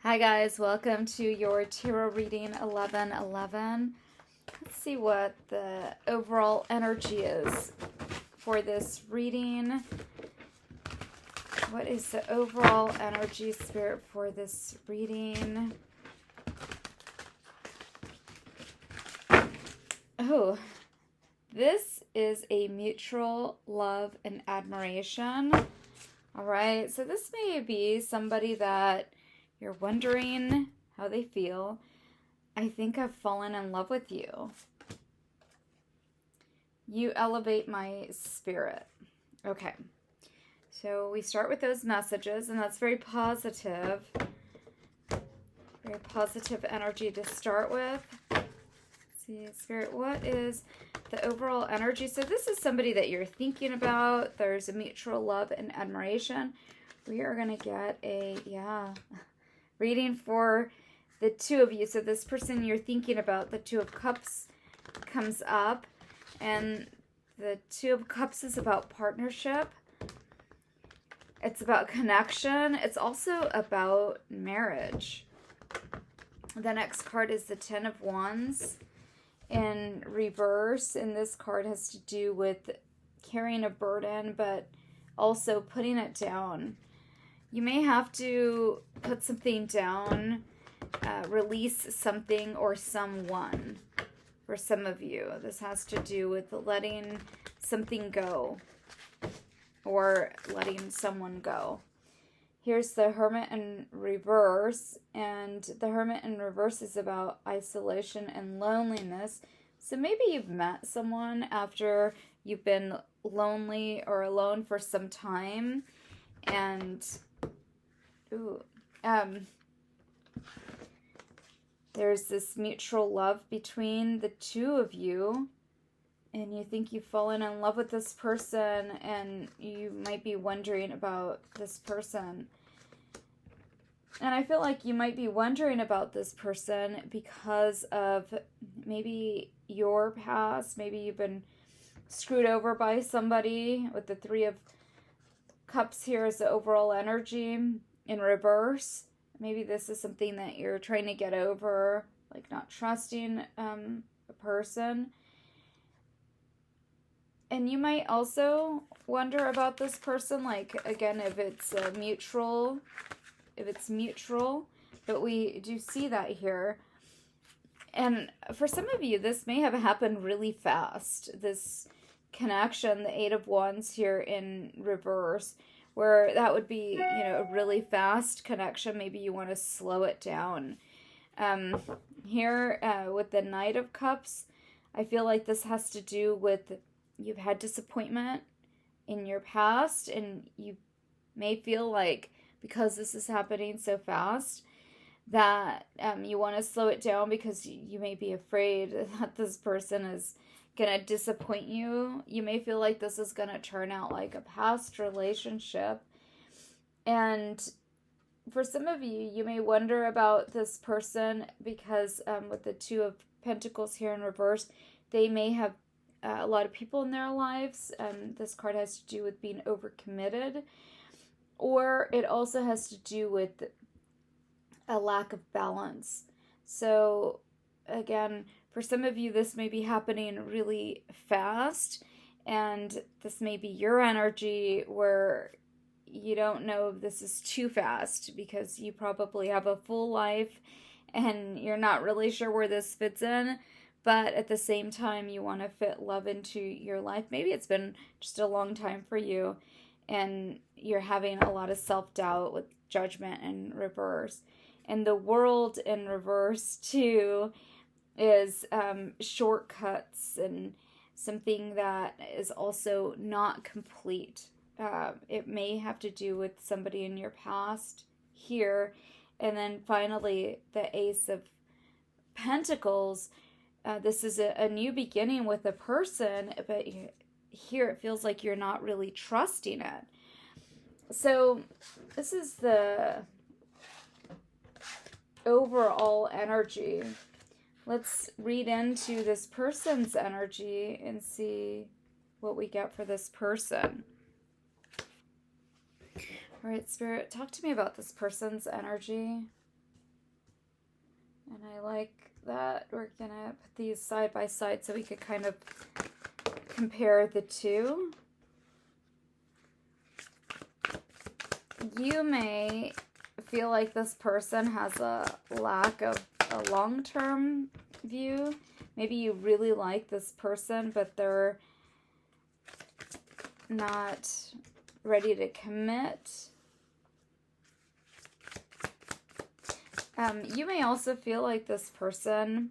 Hi guys, welcome to your tarot reading 1111. Let's see what the overall energy is for this reading. What is the overall energy, Spirit, for this reading? Oh, this is a mutual love and admiration. All right, so this may be somebody that you're wondering how they feel. I think I've fallen in love with you. You elevate my spirit. Okay. So we start with those messages, and that's very positive. Very positive energy to start with. Let's see, Spirit, what is the overall energy? So this is somebody that you're thinking about. There's a mutual love and admiration. We are going to get a, reading for the two of you. So this person you're thinking about, the Two of Cups comes up, and the Two of Cups is about partnership. It's about connection. It's also about marriage. The next card is the Ten of Wands in reverse, and this card has to do with carrying a burden, but also putting it down. You may have to put something down, release something or someone. For some of you, this has to do with letting something go or letting someone go. Here's the Hermit in reverse, and the Hermit in reverse is about isolation and loneliness. So maybe you've met someone after you've been lonely or alone for some time, and there's this mutual love between the two of you, and you think you've fallen in love with this person, and you might be wondering about this person. And I feel like you might be wondering about this person because of maybe your past. Maybe you've been screwed over by somebody. With the Three of Cups here is the overall energy in reverse. Maybe this is something that you're trying to get over, like not trusting a person. And you might also wonder about this person, like, again, if it's mutual, but we do see that here. And for some of you, this may have happened really fast, this connection, the Eight of Wands here in reverse, where that would be, a really fast connection. Maybe you want to slow it down. Here with the Knight of Cups, I feel like this has to do with you've had disappointment in your past, and you may feel like because this is happening so fast that you want to slow it down because you may be afraid that this person is going to disappoint you. You may feel like this is going to turn out like a past relationship. And for some of you, you may wonder about this person because with the Two of Pentacles here in reverse, they may have a lot of people in their lives. This card has to do with being overcommitted, or it also has to do with a lack of balance. So again, for some of you, this may be happening really fast, and this may be your energy where you don't know if this is too fast because you probably have a full life and you're not really sure where this fits in, but at the same time, you want to fit love into your life. Maybe it's been just a long time for you, and you're having a lot of self-doubt with Judgment in reverse. And the World in reverse, too, is shortcuts and something that is also not complete. It may have to do with somebody in your past here. And then finally, the Ace of Pentacles. This is a new beginning with a person, but here it feels like you're not really trusting it. So this is the overall energy. Let's read into this person's energy and see what we get for this person. All right, Spirit, talk to me about this person's energy. And I like that. We're going to put these side by side so we could kind of compare the two. You may feel like this person has a lack of a long-term view. Maybe you really like this person, but they're not ready to commit. You may also feel like this person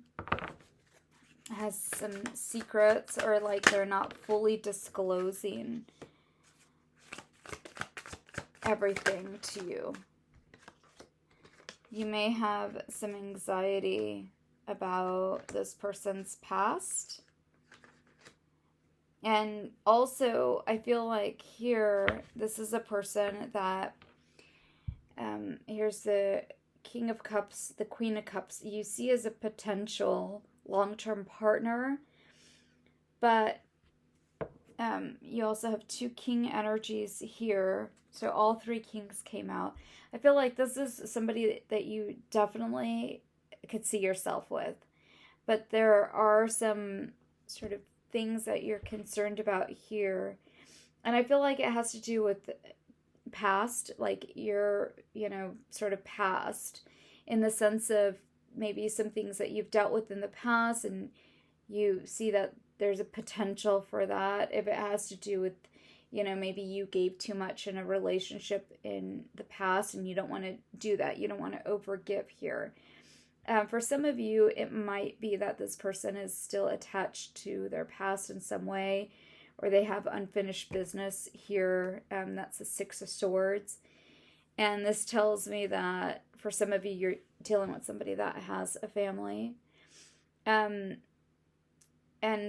has some secrets, or like they're not fully disclosing everything to you. You may have some anxiety about this person's past. And also, I feel like here, this is a person that, here's the King of Cups, the Queen of Cups, you see as a potential long-term partner, but you also have two king energies here, so all three kings came out. I feel like this is somebody that you definitely could see yourself with, but there are some sort of things that you're concerned about here, and I feel like it has to do with past, like your, sort of past, in the sense of maybe some things that you've dealt with in the past, and you see that there's a potential for that. If it has to do with, maybe you gave too much in a relationship in the past and you don't want to do that. You don't want to overgive here. For some of you, it might be that this person is still attached to their past in some way, or they have unfinished business here. That's the Six of Swords. And this tells me that for some of you, you're dealing with somebody that has a family. And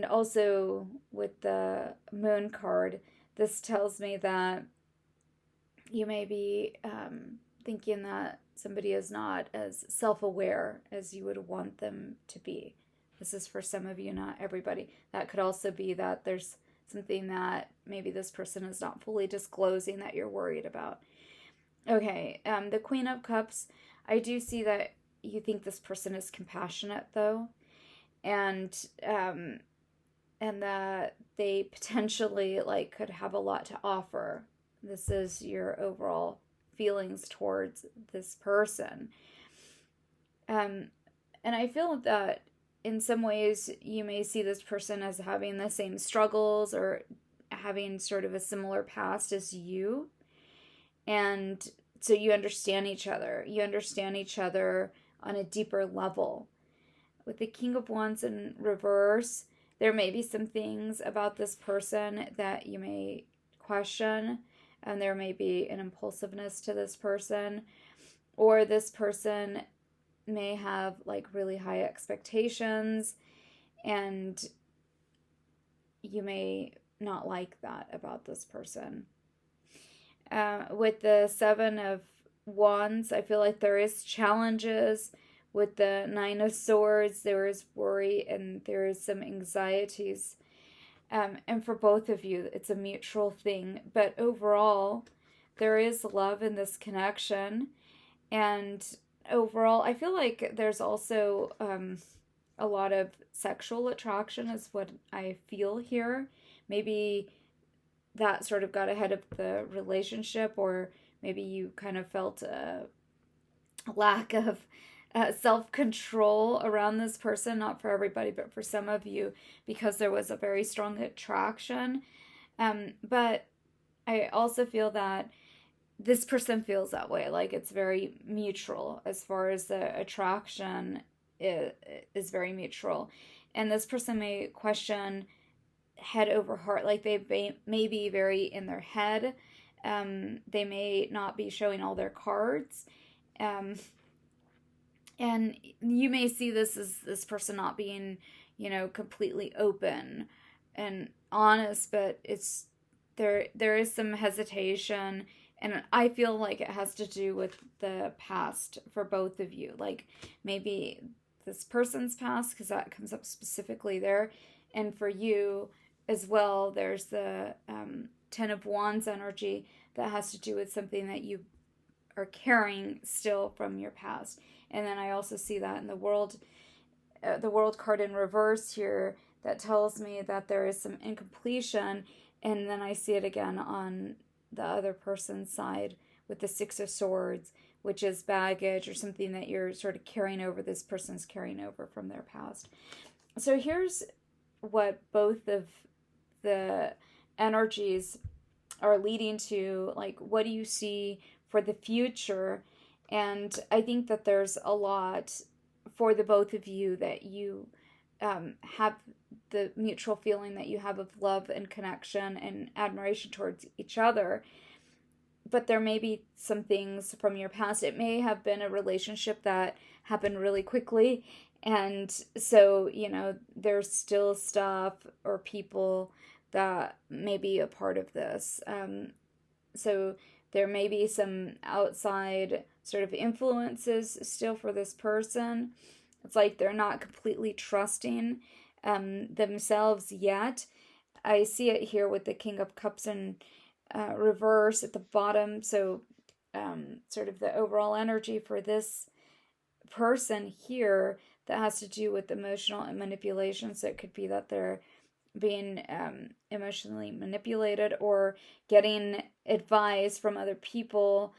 also with the Moon card, this tells me that you may be thinking that somebody is not as self-aware as you would want them to be. This is for some of you, not everybody. That could also be that there's something that maybe this person is not fully disclosing that you're worried about. Okay, the Queen of Cups, I do see that you think this person is compassionate, though, and that they potentially could have a lot to offer. This is your overall feelings towards this person. And I feel that in some ways you may see this person as having the same struggles or having sort of a similar past as you. And so you understand each other. You understand each other on a deeper level. With the King of Wands in reverse, there may be some things about this person that you may question, and there may be an impulsiveness to this person, or this person may have really high expectations, and you may not like that about this person. With the Seven of Wands, I feel like there is challenges. With the Nine of Swords, there is worry and there is some anxieties. And for both of you, it's a mutual thing. But overall, there is love in this connection. And overall, I feel like there's also a lot of sexual attraction is what I feel here. Maybe that sort of got ahead of the relationship, or maybe you kind of felt a lack of self-control around this person. Not for everybody, but for some of you, because there was a very strong attraction. But I also feel that this person feels that way. It's very mutual as far as the attraction is very mutual. And this person may question head over heart, they may be very in their head. They may not be showing all their cards. And you may see this as this person not being, completely open and honest, but there is some hesitation, and I feel like it has to do with the past for both of you. Maybe this person's past, because that comes up specifically there, and for you as well, there's the Ten of Wands energy that has to do with something that you are carrying still from your past. And then I also see that in the world card in reverse here, that tells me that there is some incompletion, and then I see it again on the other person's side with the Six of Swords, which is baggage or something that you're sort of carrying over, this person's carrying over from their past. So here's what both of the energies are leading to. Like, what do you see for the future? And I think that there's a lot for the both of you that you have the mutual feeling that you have of love and connection and admiration towards each other. But there may be some things from your past. It may have been a relationship that happened really quickly. And so, there's still stuff or people that may be a part of this. So there may be some outside sort of influences still for this person. It's like they're not completely trusting themselves yet. I see it here with the King of Cups in reverse at the bottom. So sort of the overall energy for this person here that has to do with emotional manipulation. So it could be that they're being emotionally manipulated or getting advice from other people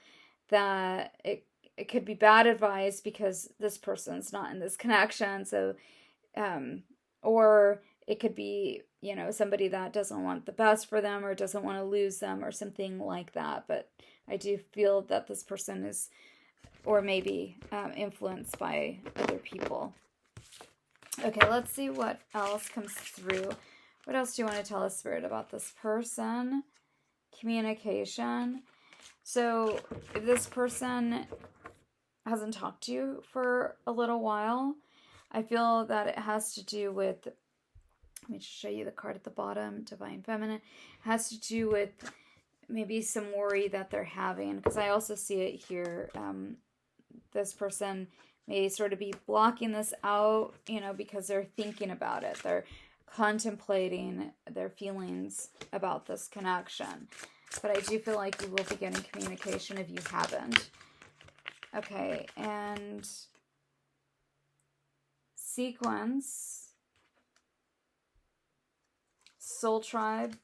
that it could be bad advice because this person's not in this connection. So or it could be somebody that doesn't want the best for them or doesn't want to lose them or something like that. But I do feel that this person is, or maybe influenced by other people. Okay, let's see what else comes through. What else do you want to tell us, Spirit, about this person? Communication. So if this person hasn't talked to you for a little while, I feel that it has to do with, let me just show you the card at the bottom, Divine Feminine. It has to do with maybe some worry that they're having, because I also see it here. This person may sort of be blocking this out, because they're thinking about it. They're contemplating their feelings about this connection. But I do feel like you will be getting communication if you haven't. Okay, and sequence, soul tribe.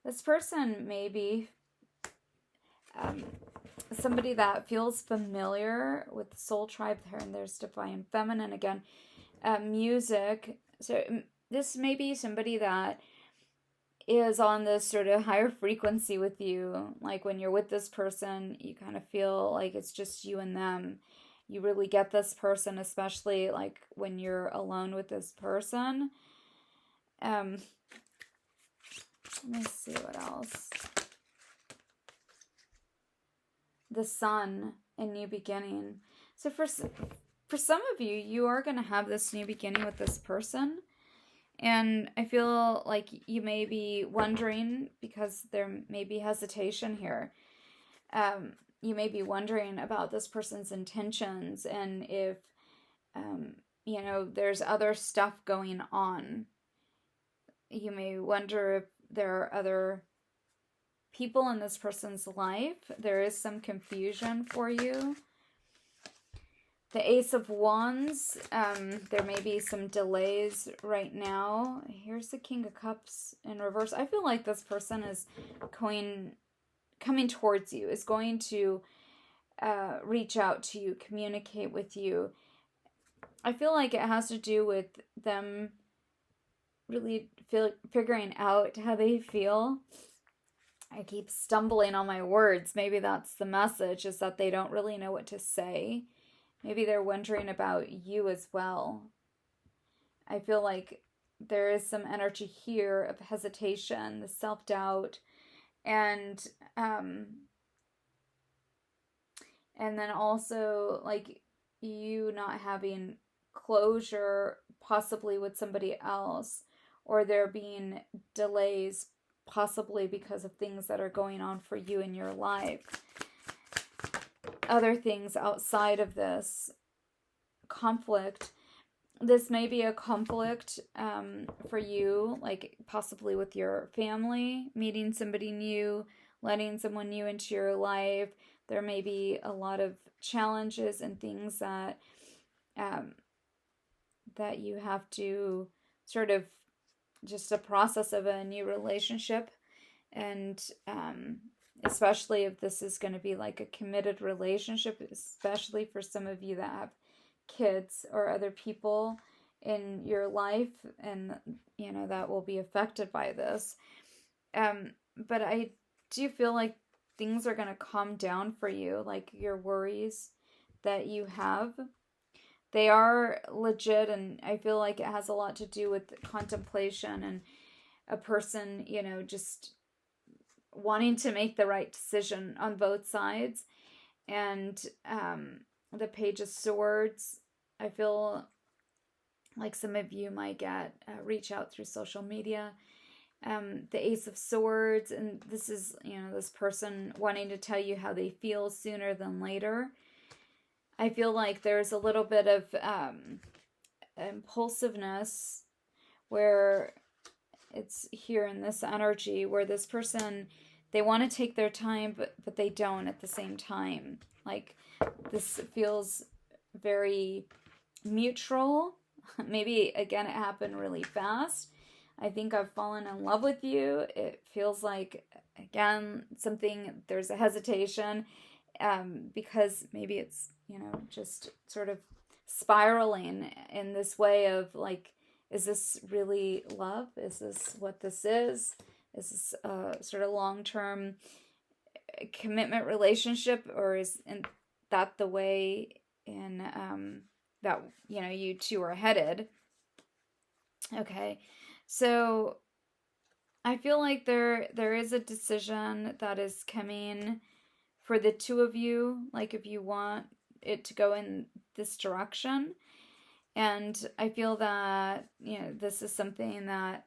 This person may be somebody that feels familiar with soul tribe there, and there's Divine Feminine again. Music. So this may be somebody that is on this sort of higher frequency with you. Like when you're with this person, you kind of feel like it's just you and them. You really get this person, especially like when you're alone with this person. Let me see what else. The Sun, a new beginning. So for some of you, you are going to have this new beginning with this person. And I feel like you may be wondering, because there may be hesitation here. You may be wondering about this person's intentions and if, there's other stuff going on. You may wonder if there are other people in this person's life. There is some confusion for you. The Ace of Wands, there may be some delays right now. Here's the King of Cups in reverse. I feel like this person is coming towards you, is going to reach out to you, communicate with you. I feel like it has to do with them really figuring out how they feel. I keep stumbling on my words. Maybe that's the message, is that they don't really know what to say. Maybe they're wondering about you as well. I feel like there is some energy here of hesitation, the self-doubt, and then also like you not having closure possibly with somebody else, or there being delays possibly because of things that are going on for you in your life. Other things outside of this conflict. This may be a conflict for you, like possibly with your family, meeting somebody new, letting someone new into your life. there may be a lot of challenges and things that um, that you have to sort of just a process of a new relationship. And especially if this is going to be like a committed relationship, especially for some of you that have kids or other people in your life, and that will be affected by this. But I do feel like things are going to calm down for you, like your worries that you have. They are legit, and I feel like it has a lot to do with contemplation and a person, just wanting to make the right decision on both sides. And the Page of Swords, I feel like some of you might get reach out through social media. The Ace of Swords, and this is, this person wanting to tell you how they feel sooner than later. I feel like there's a little bit of impulsiveness where it's here in this energy where this person, they want to take their time, but they don't at the same time. Like, this feels very mutual. Maybe, again, it happened really fast. I think I've fallen in love with you. It feels like, again, there's a hesitation because maybe it's, just sort of spiraling in this way of like, is this really love? Is this what this is? Is this a sort of long-term commitment relationship, or is that the way in that you two are headed? Okay, so I feel like there is a decision that is coming for the two of you, like if you want it to go in this direction. And I feel that, this is something that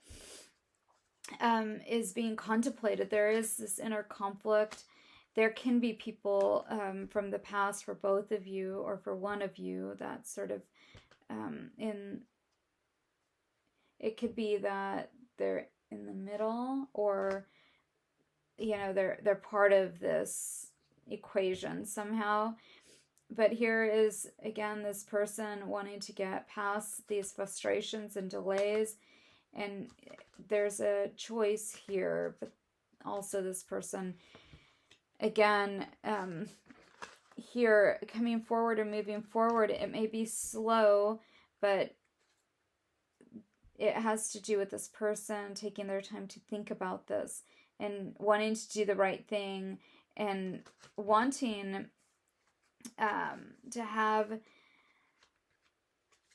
is being contemplated. There is this inner conflict. There can be people from the past for both of you or for one of you that sort of it could be that they're in the middle, or they're part of this equation somehow. But here is, again, this person wanting to get past these frustrations and delays. And there's a choice here. But also this person, again, here coming forward or moving forward, it may be slow, but it has to do with this person taking their time to think about this and wanting to do the right thing and wanting to have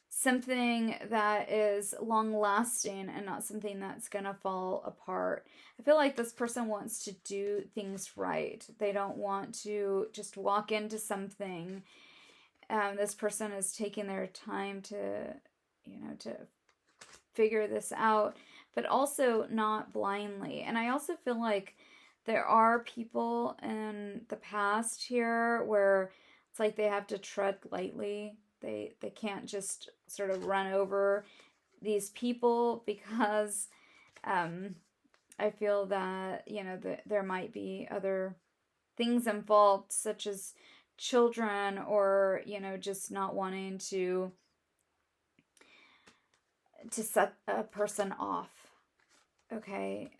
something that is long lasting and not something that's gonna fall apart. I feel like this person wants to do things right. They don't want to just walk into something. This person is taking their time to figure this out, but also not blindly. And I also feel like there are people in the past here where it's like they have to tread lightly. They can't just sort of run over these people because I feel that, there might be other things involved, such as children, or, just not wanting to set a person off. Okay.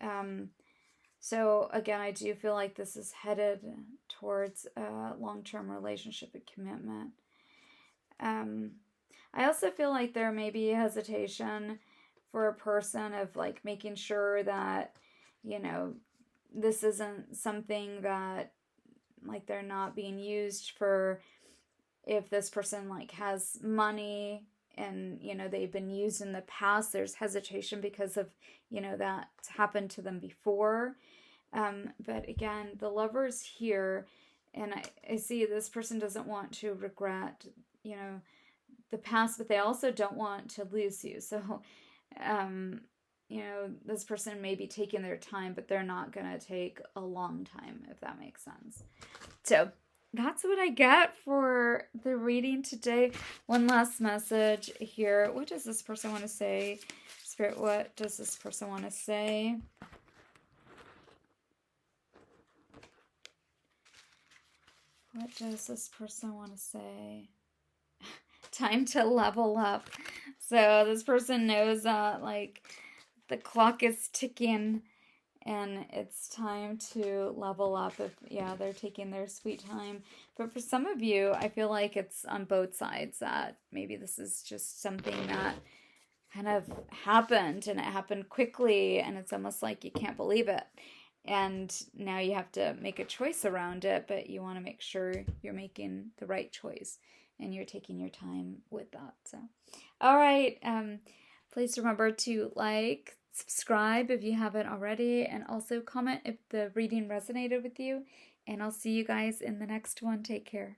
So again, I do feel like this is headed towards a long-term relationship and commitment. I also feel like there may be hesitation for a person of like making sure that, this isn't something that like they're not being used for, if this person like has money and, they've been used in the past, there's hesitation because of, that's happened to them before. But again, the Lover's here, and I see this person doesn't want to regret, the past, but they also don't want to lose you. So, this person may be taking their time, but they're not going to take a long time, if that makes sense. So that's what I get for the reading today. One last message here. What does this person want to say? Spirit, what does this person want to say? What does this person want to say? Time to level up. So this person knows that like the clock is ticking and it's time to level up. If yeah, they're taking their sweet time. But for some of you, I feel like it's on both sides, that maybe this is just something that kind of happened and it happened quickly and it's almost like you can't believe it. And now you have to make a choice around it, but you want to make sure you're making the right choice and you're taking your time with that. So, all right. Please remember to like, subscribe if you haven't already, and also comment if the reading resonated with you. And I'll see you guys in the next one. Take care.